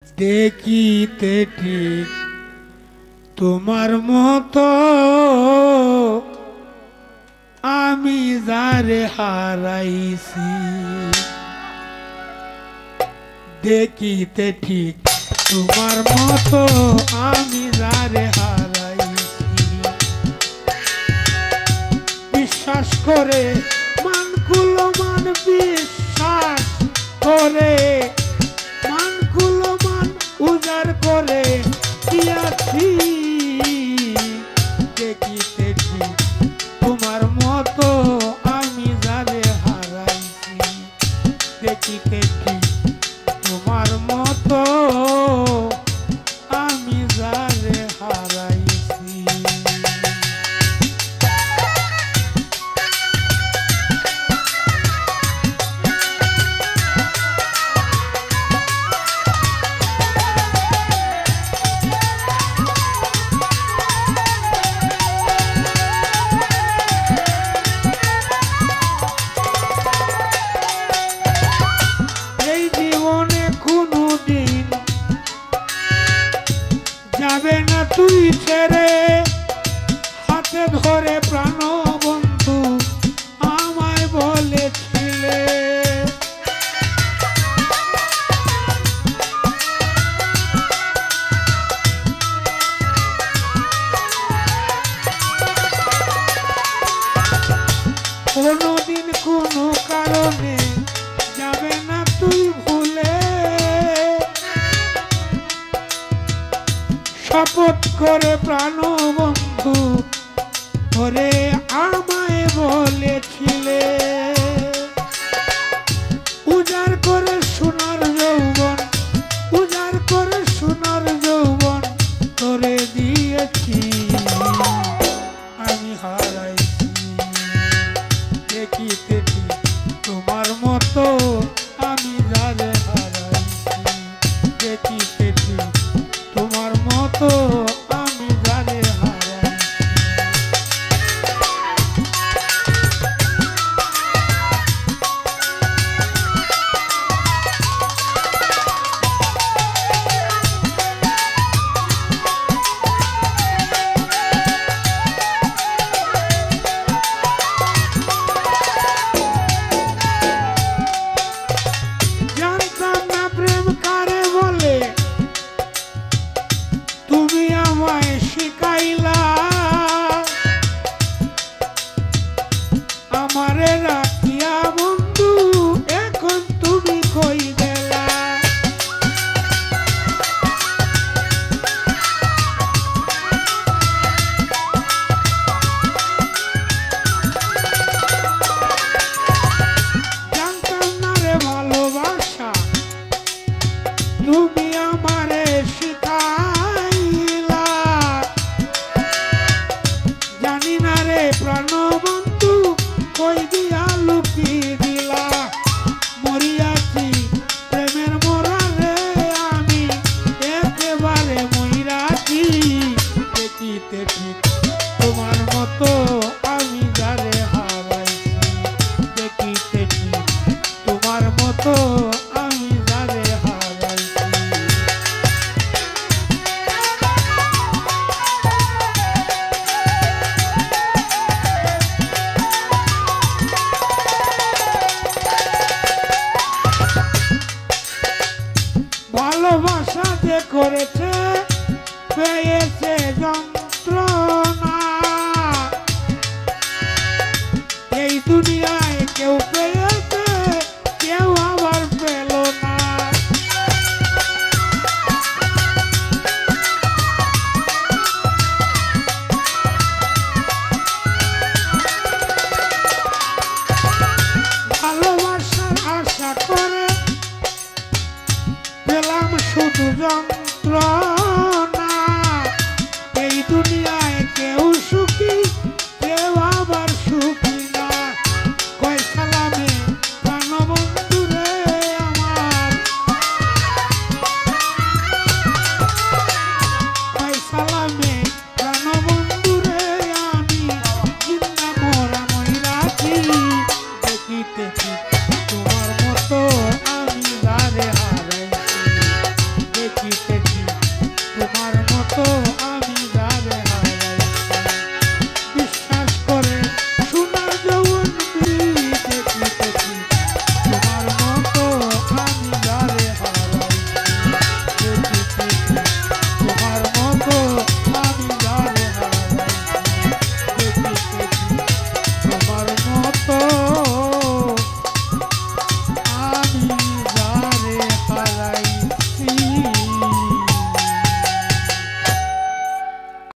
দেখিতে ঠিক তোমার মতো আমি যারে হারাইছি। দেখিতে ঠিক তোমার মতো আমি যারে হারাইছি। বিশ্বাস করে মানকুলো মান বিশ্বাস করে মানকুলো মান উজাড় করে দিয়াছি। দেখিতে ঠিক তোমার মতো আমি যারে হারাইছি। দেখিতে ঠিক তোমার মতো আমি যারে হারাইছি। যাবে না তুই ছেড়ে হাতে ধরে প্রাণ বন্ধু আমায় বলেছিলে। কোনোদিন কোনো কারণে যাবে না তুই ভুলে। শপথ করে প্রাণ বন্ধু ওরে আমায় বলেছিলে। উজাড় করে সোনার যৌবন উজাড় করে সোনার যৌবন করে দিয়েছি আমি হারাইছি। দেখিতে ঠিক তোমার মতো আমি যারে হারাইছি। দেখিতে ঠিক তোমার মতো আমি যারে হারাইছি। জানতাম না প্রেম কারে বলে তুমি আমায় শিখাইলা। আমারে রাখিয়া বন্ধু এখন তুমি কই গেলা। জানতাম না রে ভালোবাসা তুমি আমারে শিখাইলা। জানি না রে প্রাণ বন্ধু কই দিয়া লুকি দিলা। মরিয়াছি প্রেমের মরারে আমি একেবারে মইরাছি। দেখিতে ঠিক তোমার মতো আমি যারে হারাইছি। দেখিতে ঠিক তোমার মতো আমি যারে হারাইছি। ভালোবাসা যে করেছে পেয়েছে যন্ত্রণা। এই দুনিয়ায় কেউ পেয়েছে কেউ আবার পেল না। ভালোবাসার আশা করে পেলাম শুধু যন্ত্রণা।